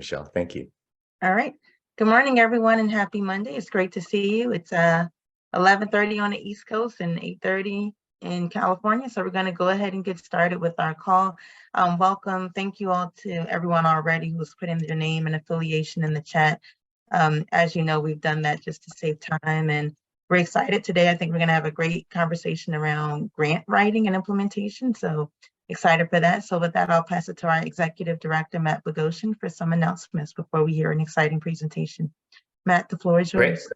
Michelle. Thank you. All right. Good morning, everyone, and happy Monday. It's great to see you. It's 11:30 on the East Coast and 8:30 in California. So we're going to go ahead and get started with our call. Welcome. Thank you all to everyone already who's put in their name and affiliation in the chat. As you know, we've done that just to save time, and we're excited today. I think we're going to have a great conversation around grant writing and implementation. So excited for that. So with that, I'll pass it to our Executive Director, Matt Bogosian, for some announcements before we hear an exciting presentation. Matt, the floor is yours.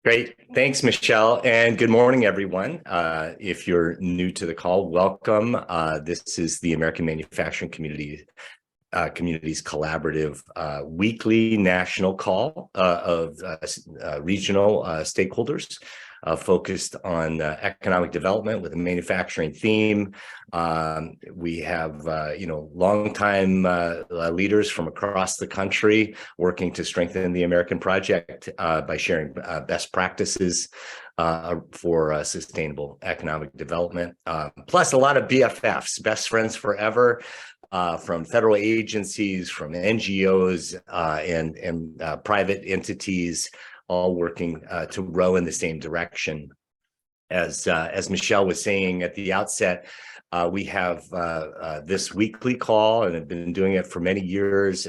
Great. Thanks, Michelle. And good morning, everyone. If you're new to the call, welcome. This is the American Manufacturing Communities Collaborative weekly national call of regional stakeholders focused on economic development with a manufacturing theme. We have, longtime leaders from across the country working to strengthen the American project by sharing best practices for sustainable economic development. Plus a lot of BFFs, best friends forever, from federal agencies, from NGOs, and private entities, all working to row in the same direction. As Michelle was saying at the outset, we have this weekly call, and have been doing it for many years,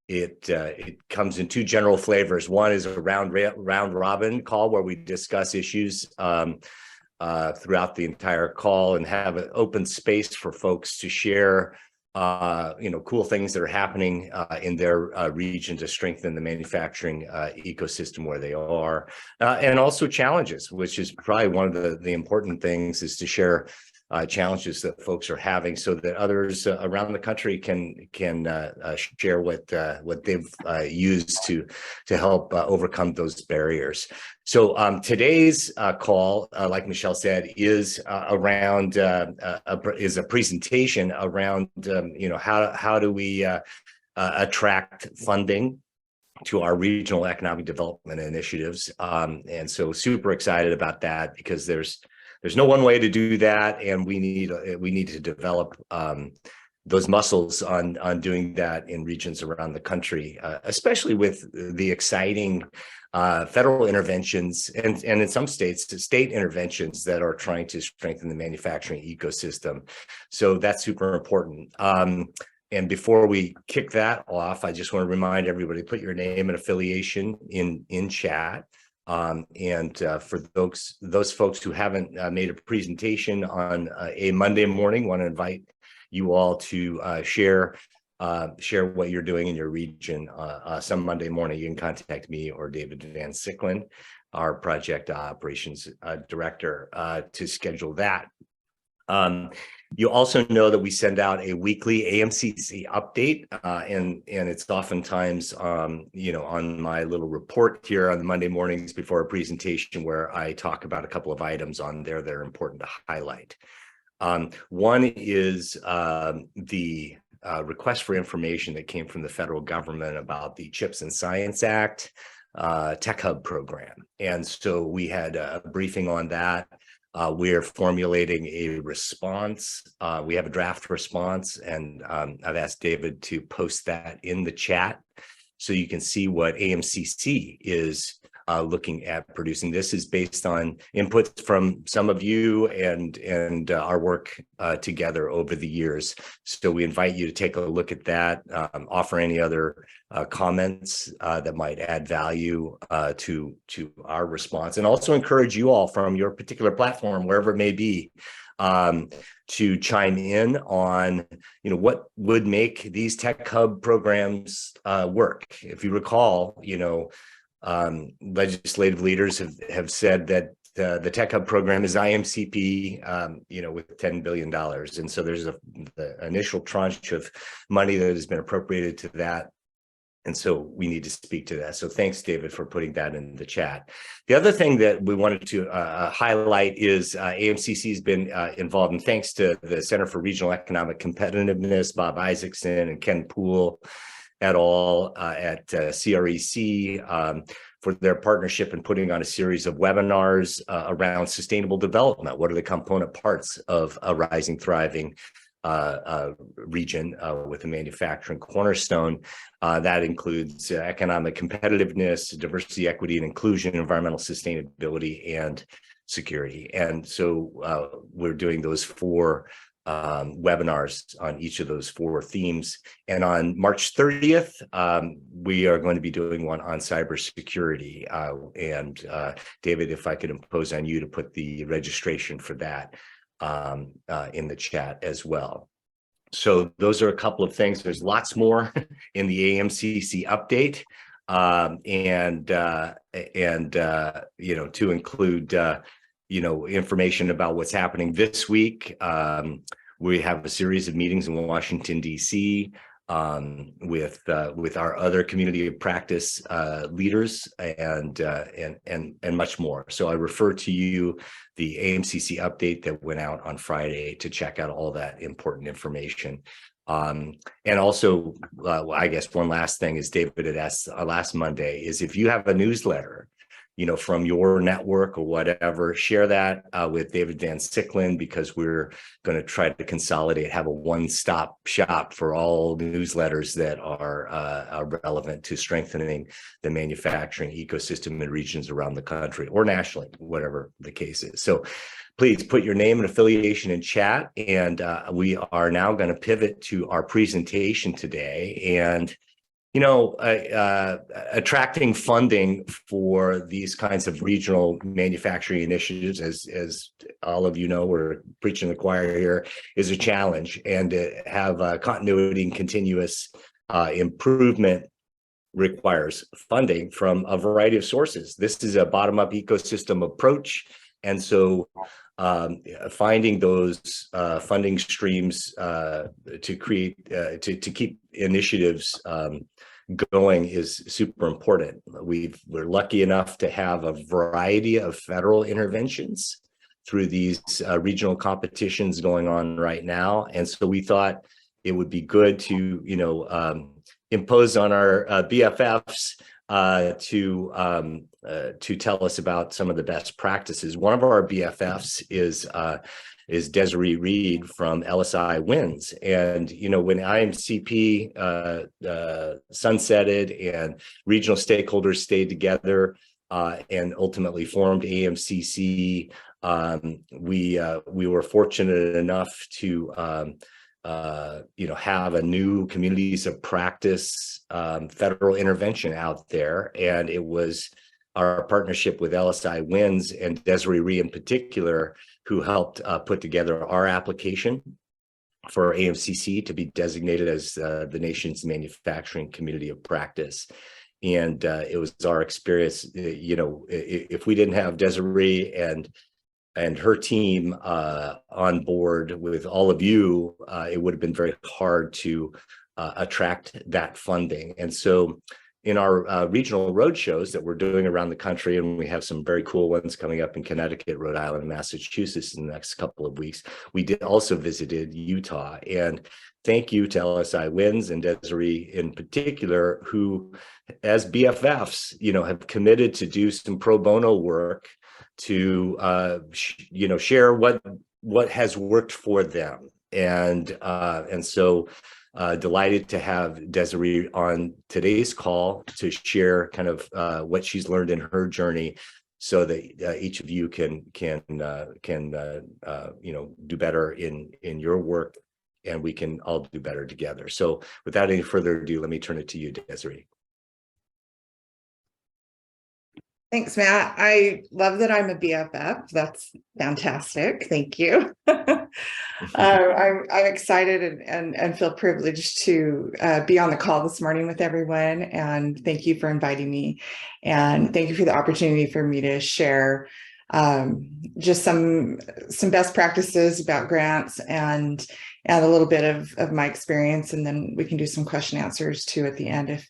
it comes in two general flavors. One is a round robin call where we discuss issues throughout the entire call and have an open space for folks to share cool things that are happening in their region to strengthen the manufacturing ecosystem where they are, and also challenges, which is probably one of the important things, is to share challenges that folks are having so that others around the country can share what they've used to help overcome those barriers. So today's call, like Michelle said, is around is a presentation around how do we attract funding to our regional economic development initiatives, and so super excited about that, because there's no one way to do that, and we need to develop those muscles on doing that in regions around the country, especially with the exciting federal interventions and in some states, state interventions that are trying to strengthen the manufacturing ecosystem. So that's super important. And before we kick that off, I just want to remind everybody, put your name and affiliation in chat. For those folks who haven't made a presentation on a Monday morning, want to invite you all to share what you're doing in your region. Some Monday morning, you can contact me or David Van Sicklen, our project operations director, to schedule that. You also know that we send out a weekly AMCC update, and it's oftentimes, on my little report here on the Monday mornings before a presentation, where I talk about a couple of items on there that are important to highlight. One is the request for information that came from the federal government about the CHIPS and Science Act Tech Hub program. And so we had a briefing on that. We're formulating a response. We have a draft response, and I've asked David to post that in the chat so you can see what AMCC is looking at producing. This is based on inputs from some of you and our work together over the years. So we invite you to take a look at that, offer any other comments that might add value to our response, and also encourage you all from your particular platform, wherever it may be, to chime in on what would make these Tech Hub programs work. If you recall, legislative leaders have said that the Tech Hub program is IMCP, with $10 billion. And so there's the initial tranche of money that has been appropriated to that. And so we need to speak to that. So thanks, David, for putting that in the chat. The other thing that we wanted to highlight is AMCC has been involved, and thanks to the Center for Regional Economic Competitiveness, Bob Isaacson and Ken Poole et al. At CREC, for their partnership in putting on a series of webinars around sustainable development. What are the component parts of a rising, thriving region with a manufacturing cornerstone. That includes economic competitiveness, diversity, equity, and inclusion, environmental sustainability, and security. And so we're doing those 4 webinars on each of those 4 themes. And on March 30th, we are going to be doing one on cybersecurity. David, if I could impose on you to put the registration for that in the chat as well. So those are a couple of things. There's lots more in the AMCC update, to include information about what's happening this week. We have a series of meetings in Washington, D.C. With our other community of practice leaders and much more. So I refer to you the AMCC update that went out on Friday to check out all that important information. And also, I guess one last thing is David had asked last Monday is if you have a newsletter, from your network or whatever, share that with David Van Sicklen, because we're going to try to consolidate, have a one-stop shop for all newsletters that are relevant to strengthening the manufacturing ecosystem in regions around the country or nationally, whatever the case is. So please put your name and affiliation in chat. And we are now going to pivot to our presentation today. And attracting funding for these kinds of regional manufacturing initiatives, as all of you know, we're preaching the choir here, is a challenge. And to have continuity and continuous improvement requires funding from a variety of sources. This is a bottom-up ecosystem approach. And so finding those funding streams to create, to keep initiatives going is super important. We're lucky enough to have a variety of federal interventions through these regional competitions going on right now. And so we thought it would be good to, impose on our BFFs to tell us about some of the best practices. One of our BFFs is Desari Reed from LSIWins. And, when IMCP sunsetted and regional stakeholders stayed together and ultimately formed AMCC, we were fortunate enough to have a new communities of practice federal intervention out there. And it was our partnership with LSIWins and Desari Reed in particular who helped put together our application for AMCC to be designated as the nation's manufacturing community of practice. And it was our experience, if we didn't have Desari and her team on board with all of you, it would have been very hard to attract that funding. And so in our regional roadshows that we're doing around the country, and we have some very cool ones coming up in Connecticut, Rhode Island, and Massachusetts in the next couple of weeks, we did also visited Utah. And thank you to LSIWins and Desari in particular, who as BFFs, have committed to do some pro bono work to share what has worked for them. And so delighted to have Desari on today's call to share kind of what she's learned in her journey, so that each of you can do better in your work, and we can all do better together. So without any further ado, let me turn it to you, Desari. Thanks, Matt. I love that I'm a BFF. That's fantastic. Thank you. I'm excited and feel privileged to be on the call this morning with everyone. And thank you for inviting me. And thank you for the opportunity for me to share just some best practices about grants and a little bit of my experience. And then we can do some question answers too at the end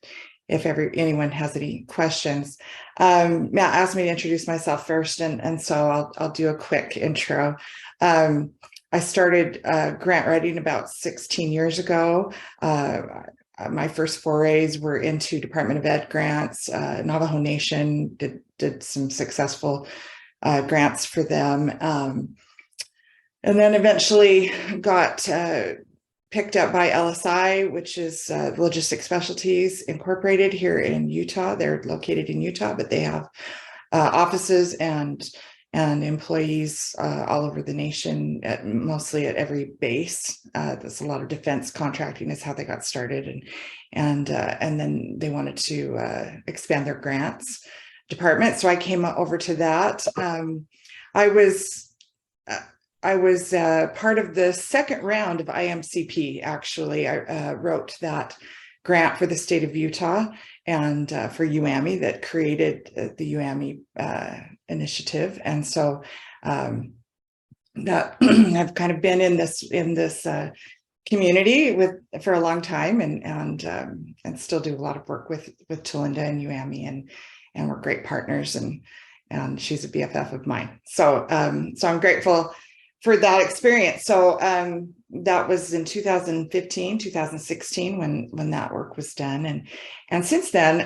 if anyone has any questions. Matt asked me to introduce myself first, and so I'll do a quick intro. I started grant writing about 16 years ago. My first forays were into Department of Ed grants. Navajo Nation did some successful grants for them. and then eventually got picked up by LSI, which is Logistics Specialties Incorporated here in Utah. They're located in Utah, but they have offices and employees all over the nation, mostly at every base. There's a lot of defense contracting is how they got started, and then they wanted to expand their grants department. So I came over to that. I was part of the second round of IMCP. Actually, I wrote that grant for the state of Utah and for UAMI that created the UAMI initiative. And so that I've kind of been in this community for a long time, and still do a lot of work with Talinda and UAMI, and we're great partners, and she's a BFF of mine. So so I'm grateful for that experience. So that was in 2015, 2016 when that work was done. And since then,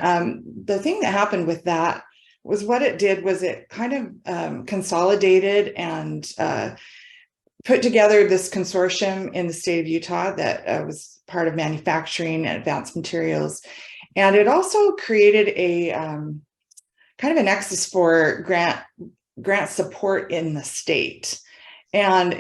the thing that happened with that was what it did was it kind of consolidated and put together this consortium in the state of Utah that was part of manufacturing and advanced materials. And it also created a kind of a nexus for grant support in the state. And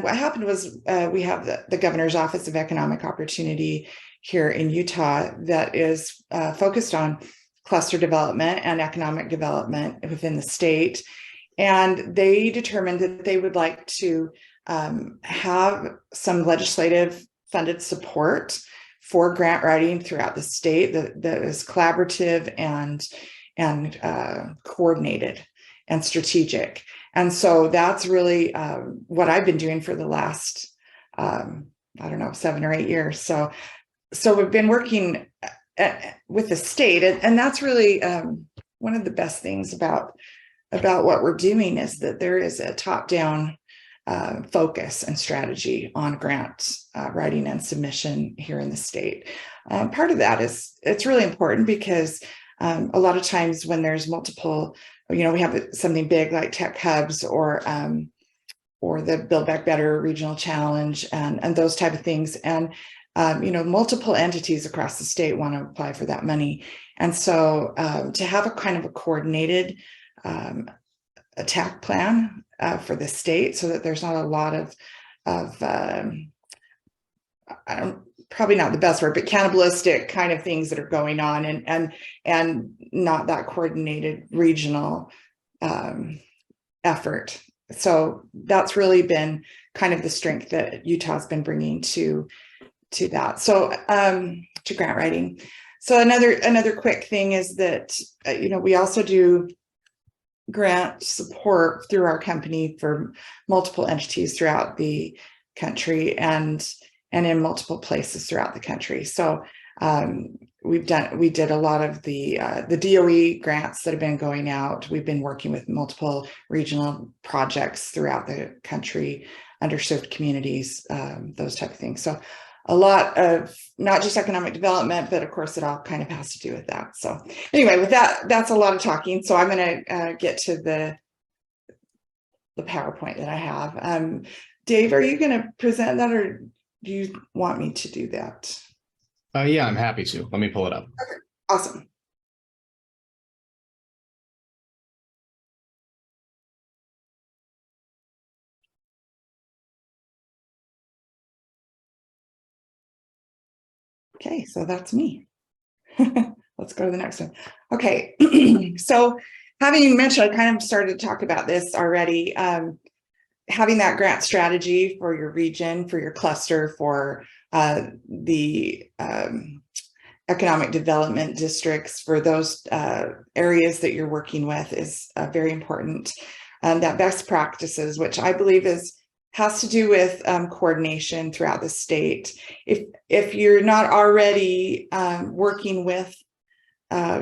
what happened was we have the Governor's Office of Economic Opportunity here in Utah that is focused on cluster development and economic development within the state. And they determined that they would like to have some legislative funded support for grant writing throughout the state that is collaborative and coordinated and strategic. And so that's really what I've been doing for the last, I don't know, 7 or 8 years. So we've been working with the state, and that's really one of the best things about what we're doing is that there is a top-down focus and strategy on grants writing and submission here in the state. Part of that is it's really important because a lot of times when there's multiple, we have something big like tech hubs or the Build Back Better regional challenge and those type of things. And, multiple entities across the state want to apply for that money. And so to have a kind of a coordinated attack plan for the state so that there's not a lot of probably not the best word, but cannibalistic kind of things that are going on and not that coordinated regional effort. So that's really been kind of the strength that Utah's been bringing to that. So to grant writing. So another quick thing is that, we also do grant support through our company for multiple entities throughout the country and in multiple places throughout the country. So we did a lot of the DOE grants that have been going out. We've been working with multiple regional projects throughout the country, underserved communities, those type of things. So a lot of not just economic development, but of course it all kind of has to do with that. So anyway, with that, that's a lot of talking. So I'm going to get to the PowerPoint that I have. Dave, are you going to present that, or do you want me to do that? Yeah, I'm happy to. Let me pull it up. Okay, awesome. Okay, so that's me. Let's go to the next one. Okay, so having mentioned, I kind of started to talk about this already. Having that grant strategy for your region, for your cluster, for the economic development districts, for those areas that you're working with is very important. That best practices, which I believe has to do with coordination throughout the state. If you're not already working with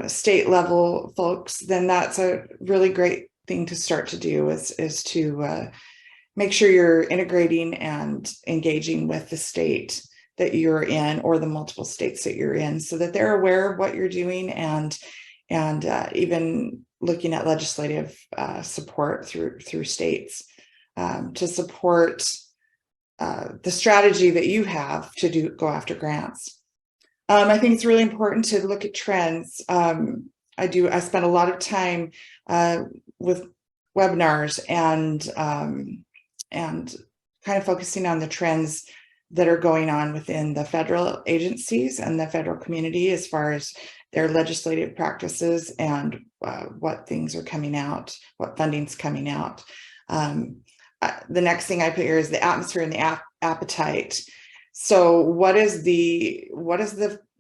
state level folks, then that's a really great thing to start to do is to make sure you're integrating and engaging with the state that you're in or the multiple states that you're in so that they're aware of what you're doing and even looking at legislative support through states to support the strategy that you have to go after grants. I think it's really important to look at trends. I spend a lot of time with webinars and kind of focusing on the trends that are going on within the federal agencies and the federal community as far as their legislative practices and what things are coming out, what funding's coming out. The next thing I put here is the atmosphere and the appetite. So what is the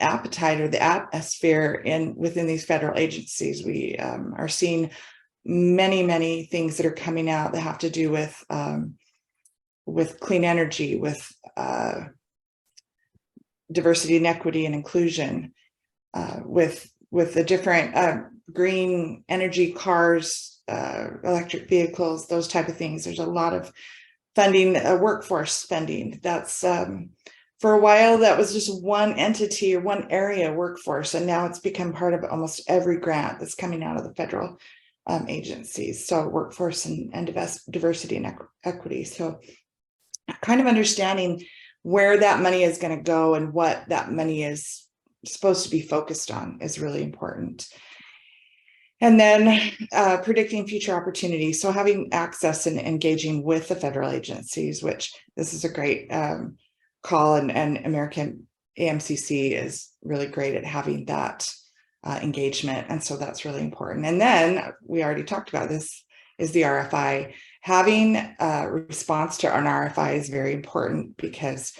appetite or the atmosphere within these federal agencies? We are seeing many things that are coming out that have to do with clean energy, with diversity and equity and inclusion, with the different green energy cars, electric vehicles, those type of things. There's a lot of funding, workforce spending. That's for a while that was just one entity or one area, workforce, and now it's become part of almost every grant that's coming out of the federal agencies. So workforce and diversity and equity. So kind of understanding where that money is going to go and what that money is supposed to be focused on is really important. And then predicting future opportunities. So having access and engaging with the federal agencies, which this is a great call, and American AMCC is really great at having that engagement. And so that's really important. And then we already talked about this, is the RFI. Having a response to an RFI is very important because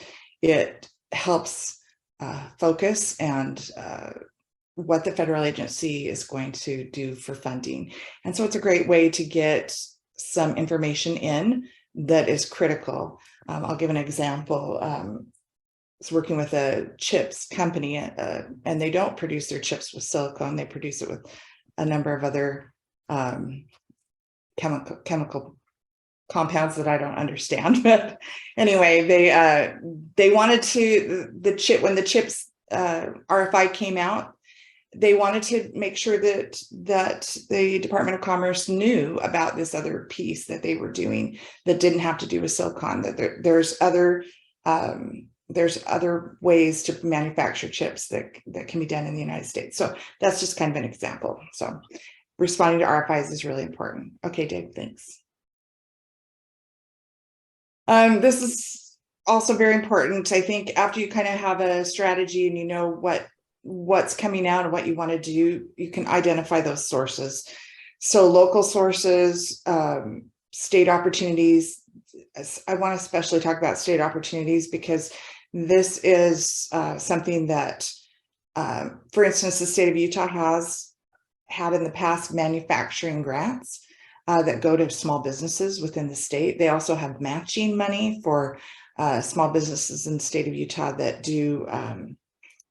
it helps focus and what the federal agency is going to do for funding. And so it's a great way to get some information in that is critical. I'll give an example. It's working with a chips company, and they don't produce their chips with silicone. They produce it with a number of other chemical compounds that I don't understand. But anyway, they wanted to, when the chips RFI came out, they wanted to make sure that the Department of Commerce knew about this other piece that they were doing that didn't have to do with silicon, that there's other ways to manufacture chips that can be done in the United States. So that's just kind of an example. So responding to RFIs is really important. Okay, Dave, thanks. This is also very important. I think after you kind of have a strategy and you know what's coming out and what you want to do, you can identify those sources. So local sources, state opportunities. I want to especially talk about state opportunities because this is something that, for instance, the state of Utah has had in the past manufacturing grants that go to small businesses within the state. They also have matching money for small businesses in the state of Utah that do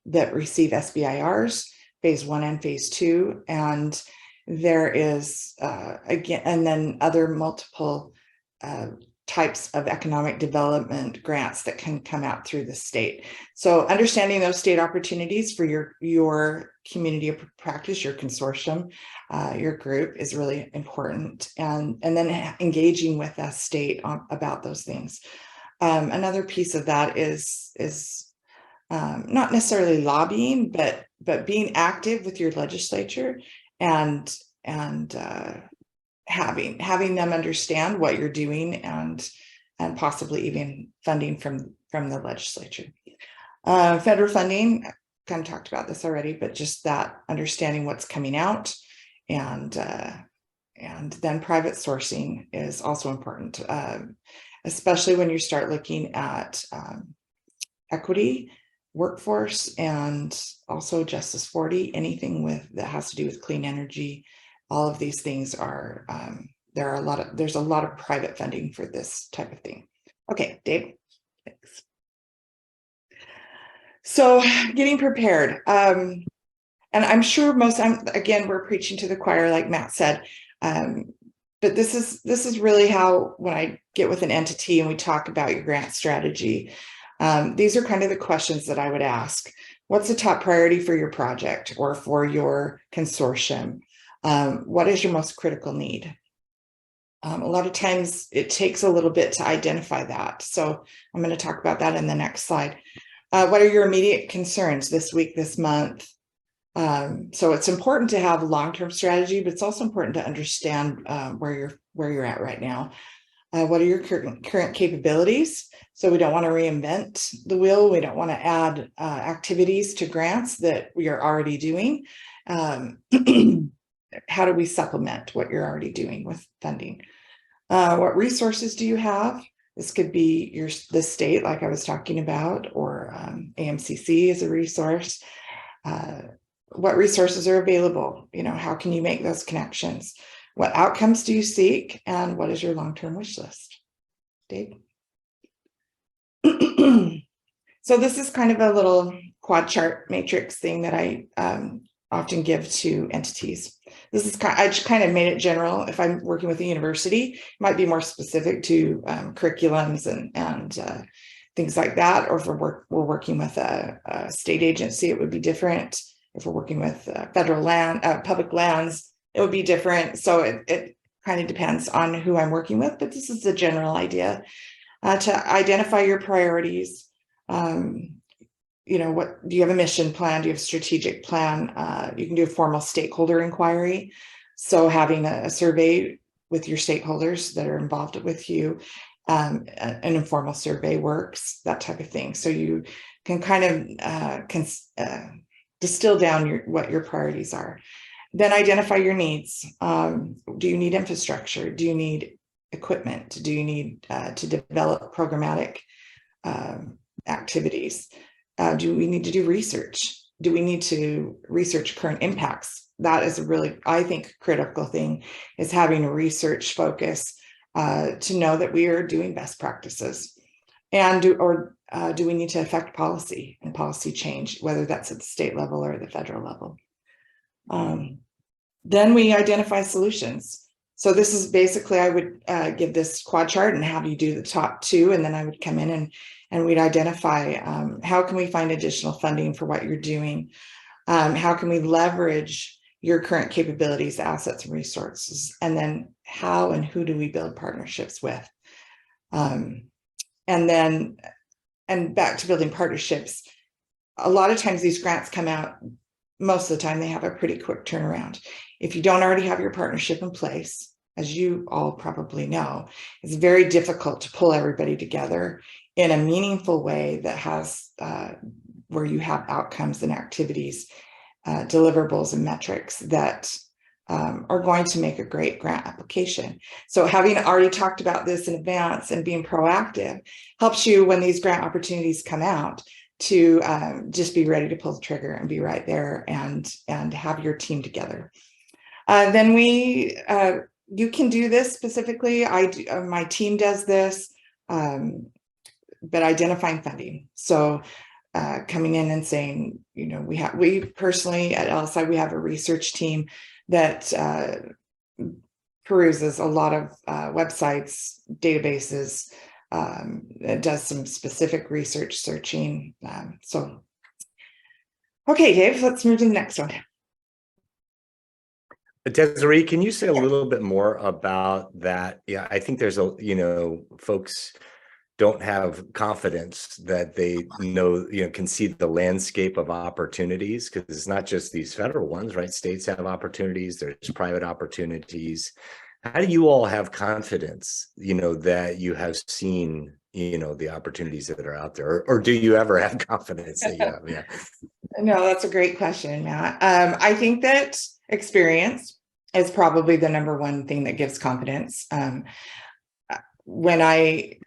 that receive SBIRs, phase 1 and phase 2. And there is, again, and then other multiple types of economic development grants that can come out through the state. So understanding those state opportunities for your community of practice, your consortium, your group is really important. And then engaging with that state about those things. Another piece of that is not necessarily lobbying, but being active with your legislature and having them understand what you're doing and possibly even funding from the legislature. Federal funding, kind of talked about this already, but just that understanding what's coming out and then private sourcing is also important, especially when you start looking at equity, workforce, and also Justice 40, anything that has to do with clean energy. All of these things are, there's a lot of private funding for this type of thing. Okay, Dave, thanks. So getting prepared. And I'm sure again, we're preaching to the choir, like Matt said, but this is really how, when I get with an entity and we talk about your grant strategy, these are kind of the questions that I would ask. What's the top priority for your project or for your consortium? What is your most critical need? A lot of times it takes a little bit to identify that. So I'm going to talk about that in the next slide. What are your immediate concerns this week, this month? So it's important to have a long-term strategy, but it's also important to understand where you're at right now. What are your current capabilities? So we don't want to reinvent the wheel. We don't want to add activities to grants that we are already doing. How do we supplement what you're already doing with funding? What resources do you have? This could be the state, like I was talking about, or AMCC is a resource. What resources are available? How can you make those connections? What outcomes do you seek? And what is your long-term wish list? Dave? So this is kind of a little quad chart matrix thing that I often give to entities. This is I just kind of made it general. If I'm working with a university, it might be more specific to curriculums and things like that. Or if we're working with a state agency, it would be different. If we're working with federal land, public lands, it would be different. So it kind of depends on who I'm working with, but this is the general idea. To identify your priorities. What do you have a mission plan? Do you have a strategic plan? You can do a formal stakeholder inquiry. So having a survey with your stakeholders that are involved with you, an informal survey works, that type of thing. So you can kind of distill down what your priorities are. Then identify your needs. Do you need infrastructure? Do you need equipment? Do you need to develop programmatic activities? Do we need to do research? Do we need to research current impacts? That is a really, I think, critical thing, is having a research focus to know that we are doing best practices. And do we need to affect policy and policy change, whether that's at the state level or the federal level? Then we identify solutions. So this is basically, I would give this quad chart and have you do the top two, and then I would come in and we'd identify how can we find additional funding for what you're doing? How can we leverage your current capabilities, assets, and resources? And then how and who do we build partnerships with? And back to building partnerships, a lot of times these grants come out, most of the time they have a pretty quick turnaround. If you don't already have your partnership in place, as you all probably know, it's very difficult to pull everybody together in a meaningful way that has where you have outcomes and activities, deliverables and metrics that are going to make a great grant application. So having already talked about this in advance and being proactive helps you when these grant opportunities come out to just be ready to pull the trigger and be right there and have your team together. Then you can do this specifically. My team does this, but identifying funding. So coming in and saying, we personally at LSI, we have a research team that peruses a lot of websites, databases, it does some specific research searching. Okay, Dave, let's move to the next one. Desari, can you say a little bit more about that? Yeah, I think there's folks don't have confidence that they can see the landscape of opportunities, because it's not just these federal ones, right? States have opportunities, there's private opportunities. How do you all have confidence, that you have seen, the opportunities that are out there, or do you ever have confidence that you have? Yeah. No, that's a great question, Matt. I think that experience is probably the number one thing that gives confidence. When I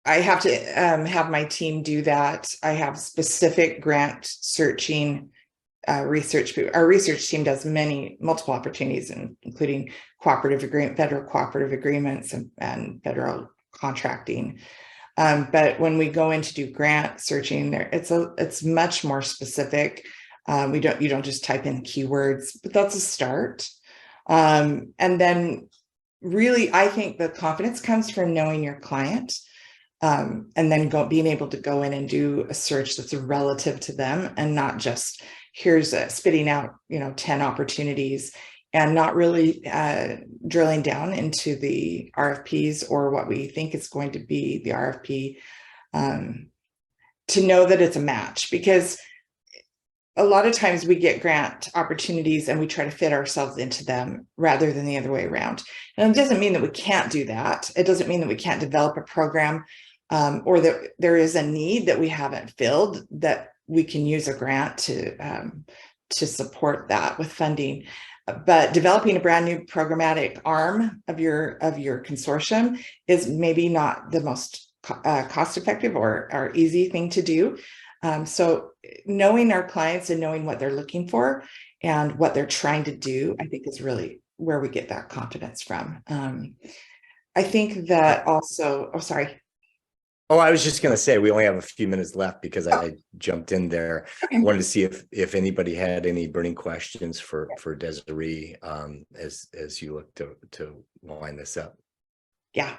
have to have my team do that, I have specific grant searching research. Our research team does multiple opportunities, including federal cooperative agreements and federal contracting. But when we go in to do grant searching, it's much more specific. You don't just type in keywords, but that's a start. And then really, I think the confidence comes from knowing your client, and then being able to go in and do a search that's relative to them, and not just spitting out 10 opportunities and not really drilling down into the RFPs or what we think is going to be the RFP, to know that it's a match. Because a lot of times we get grant opportunities and we try to fit ourselves into them rather than the other way around. And it doesn't mean that we can't do that. It doesn't mean that we can't develop a program, or that there is a need that we haven't filled that we can use a grant to support that with funding. But developing a brand new programmatic arm of your consortium is maybe not the most cost effective or easy thing to do. So knowing our clients and knowing what they're looking for and what they're trying to do, I think is really where we get that confidence from. I think that also, oh, sorry. Oh, I was just going to say, we only have a few minutes left because I jumped in there. Okay. I wanted to see if anybody had any burning questions for Desari as you look to wind this up. Yeah.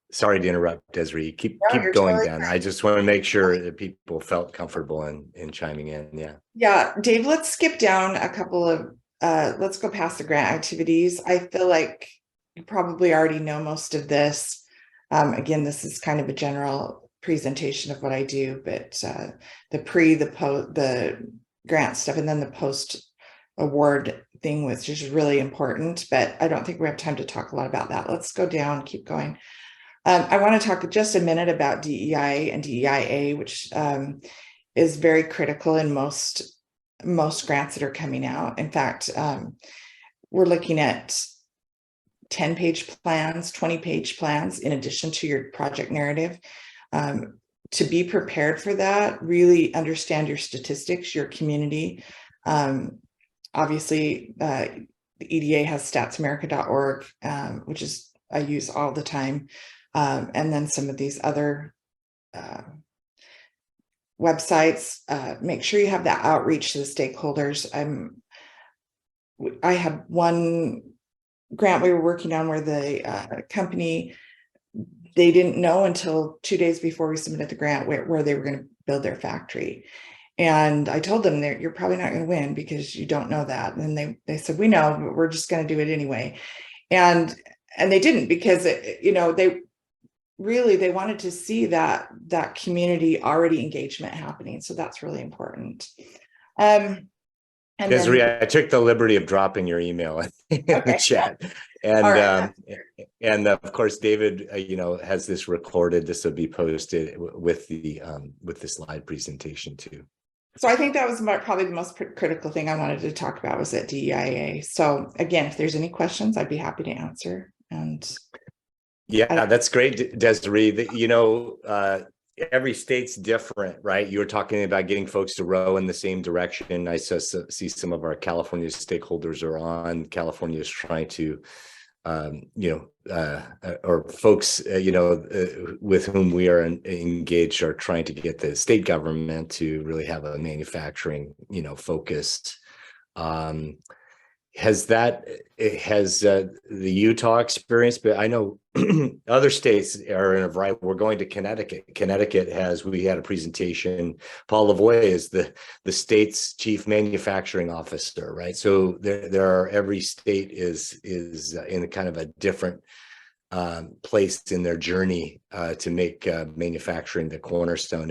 Sorry to interrupt, Desari. Keep you're going, totally Dan. fine. I just want to make sure that people felt comfortable in chiming in. Yeah. Yeah, Dave, let's skip down a couple of, let's go past the grant activities. I feel like you probably already know most of this. Again, this is kind of a general presentation of what I do, but the grant stuff, and then the post award thing, which is really important, but I don't think we have time to talk a lot about that. Let's go down, keep going. I want to talk just a minute about DEI and DEIA, which is very critical in most grants that are coming out. In fact, we're looking at 10-page plans, 20-page plans, in addition to your project narrative. To be prepared for that, really understand your statistics, your community. Obviously, the EDA has statsamerica.org, which is I use all the time. And then some of these other websites. Make sure you have that outreach to the stakeholders. I had one grant we were working on where the company, they didn't know until 2 days before we submitted the grant where they were going to build their factory. And I told them, you're probably not going to win because you don't know that. And they said, we know, but we're just going to do it anyway. And they didn't, because they wanted to see that community already engagement happening. So that's really important. And Desiree, then, I took the liberty of dropping your email in the chat, and right. And of course, David, has this recorded. This will be posted with the slide presentation too. So I think that was probably the most critical thing I wanted to talk about was at DEIA. So again, if there's any questions, I'd be happy to answer. And yeah, that's great, Desiree. Every state's different, right? You were talking about getting folks to row in the same direction. I see some of our California stakeholders are on. California is trying to, or folks, with whom we are engaged are trying to get the state government to really have a manufacturing, focus. Has the Utah experience, but I know other states are in a variety. We're going to Connecticut. We had a presentation. Paul Lavoie is the state's chief manufacturing officer, right? So every state is in a kind of a different place in their journey to make manufacturing the cornerstone.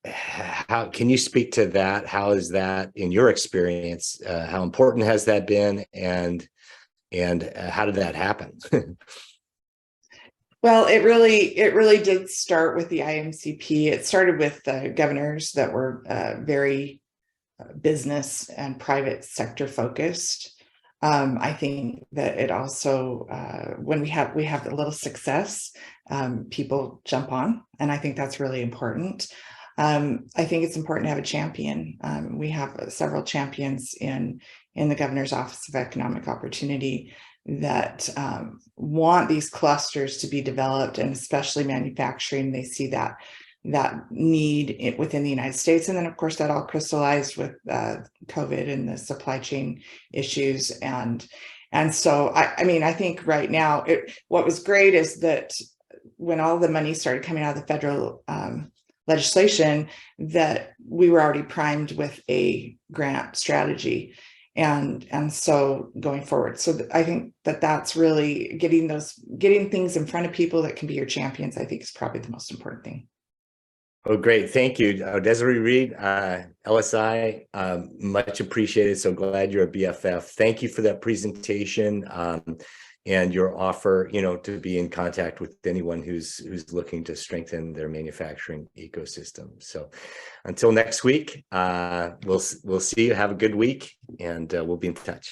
How can you speak to that? How is that in your experience? How important has that been, and how did that happen? well, it really did start with the IMCP. It started with governors that were very business and private sector focused. I think that it also, when we have a little success, people jump on, and I think that's really important. I think it's important to have a champion. We have several champions in the Governor's Office of Economic Opportunity that want these clusters to be developed, and especially manufacturing. They see that need within the United States. And then, of course, that all crystallized with COVID and the supply chain issues. And so, I think right now, what was great is that when all the money started coming out of the federal legislation, that we were already primed with a grant strategy. And so going forward, so I think that that's really getting things in front of people that can be your champions, I think is probably the most important thing. Oh, great. Thank you. Desari Reed, LSI, much appreciated. So glad you're a BFF. Thank you for that presentation and your offer, to be in contact with anyone who's looking to strengthen their manufacturing ecosystem. So until next week, we'll see you. Have a good week, and we'll be in touch.